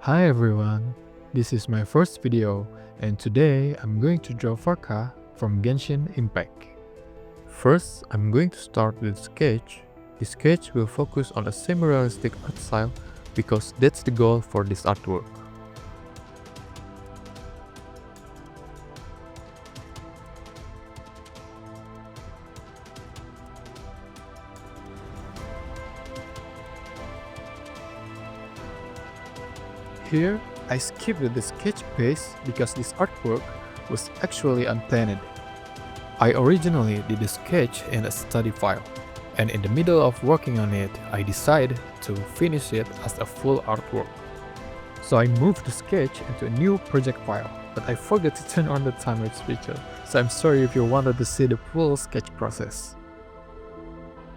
Hi everyone, this is my first video and today I'm going to draw Varka from Genshin Impact. First, I'm going to start with sketch. The sketch will focus on a semi-realistic art style because that's the goal for this artwork. Here, I skipped the sketch phase because this artwork was actually unplanned. I originally did the sketch in a study file, and in the middle of working on it, I decided to finish it as a full artwork. So I moved the sketch into a new project file, but I forgot to turn on the timelapse feature, so I'm sorry if you wanted to see the full sketch process.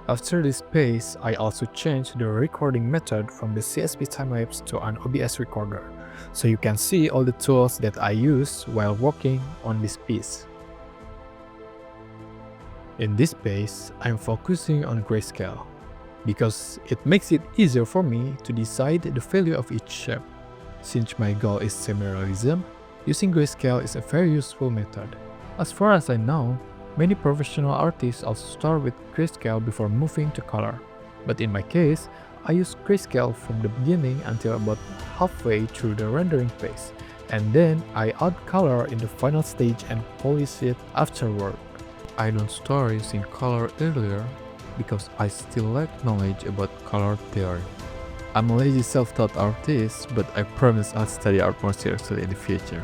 After this phase, I also changed the recording method from the CSV timelapse to an OBS recorder, so you can see all the tools that I use while working on this piece. In this phase, I'm focusing on grayscale, because it makes it easier for me to decide the value of each shape. Since my goal is semi-realism, using grayscale is a very useful method. As far as I know, many professional artists also start with grayscale before moving to color. But in my case, I use grayscale from the beginning until about halfway through the rendering phase, and then I add color in the final stage and polish it afterward. I don't start using color earlier because I still lack knowledge about color theory. I'm a lazy self-taught artist, but I promise I'll study art more seriously in the future.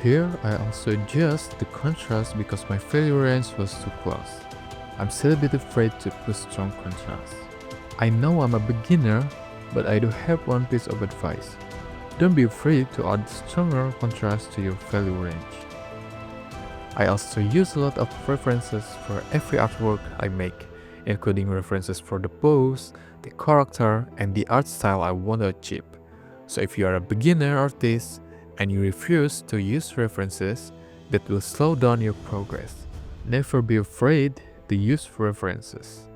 Here, I also adjust the contrast because my value range was too close. I'm still a bit afraid to put strong contrast. I know I'm a beginner, but I do have one piece of advice. Don't be afraid to add stronger contrast to your value range. I also use a lot of references for every artwork I make, including references for the pose, the character, and the art style I want to achieve. So if you are a beginner artist, and you refuse to use references, that will slow down your progress. Never be afraid to use references.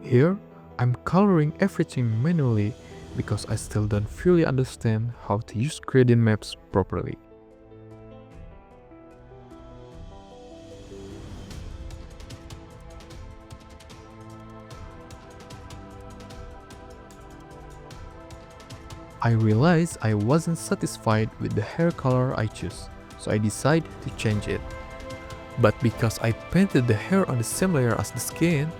Here, I'm coloring everything manually because I still don't fully understand how to use gradient maps properly. I realized I wasn't satisfied with the hair color I chose, so I decided to change it. But because I painted the hair on the same layer as the skin,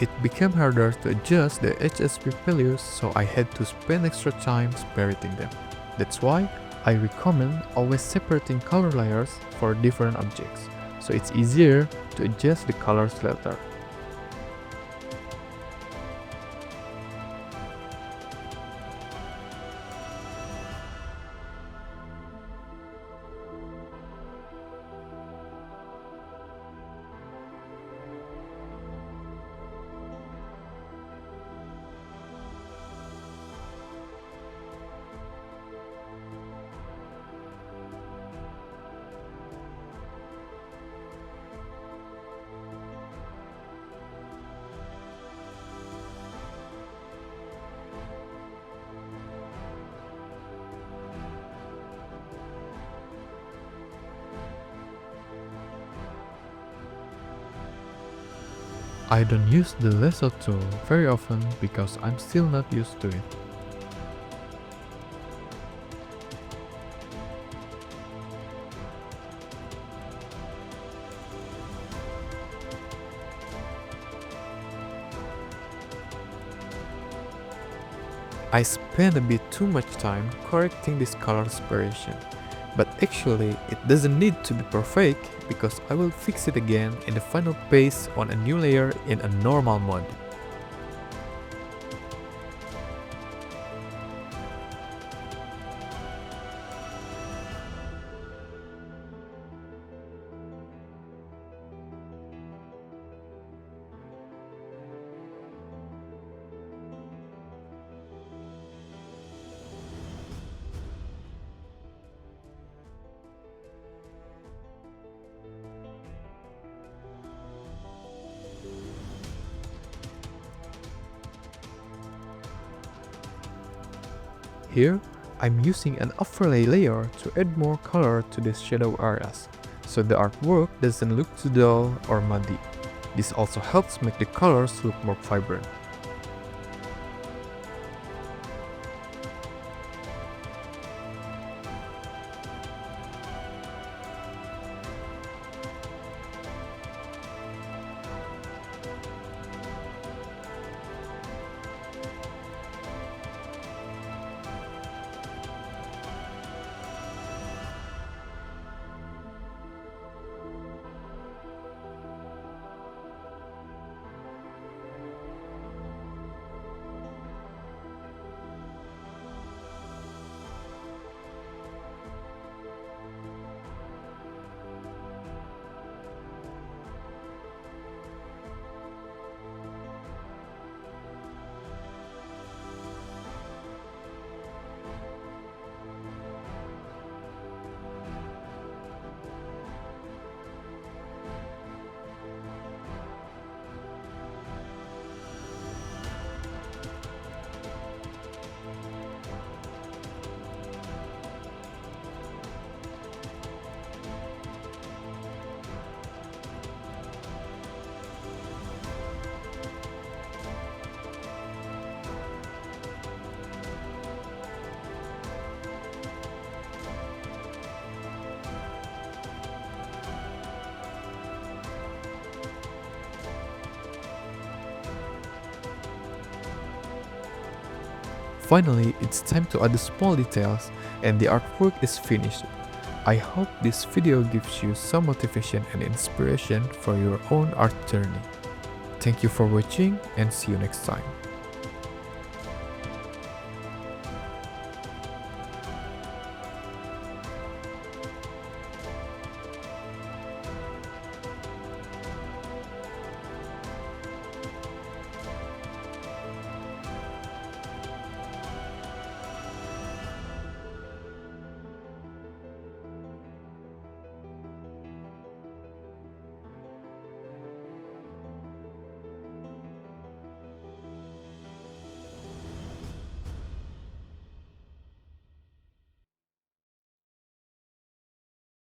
it became harder to adjust the HSP values, so I had to spend extra time separating them. That's why I recommend always separating color layers for different objects, so it's easier to adjust the colors later. I don't use the lasso tool very often because I'm still not used to it. I spend a bit too much time correcting this color separation, but actually it doesn't need to be perfect because I will fix it again in the final paste on a new layer in a normal mode. Here, I'm using an overlay layer to add more color to the shadow areas, so the artwork doesn't look too dull or muddy. This also helps make the colors look more vibrant. Finally, it's time to add the small details and the artwork is finished. I hope this video gives you some motivation and inspiration for your own art journey. Thank you for watching and see you next time.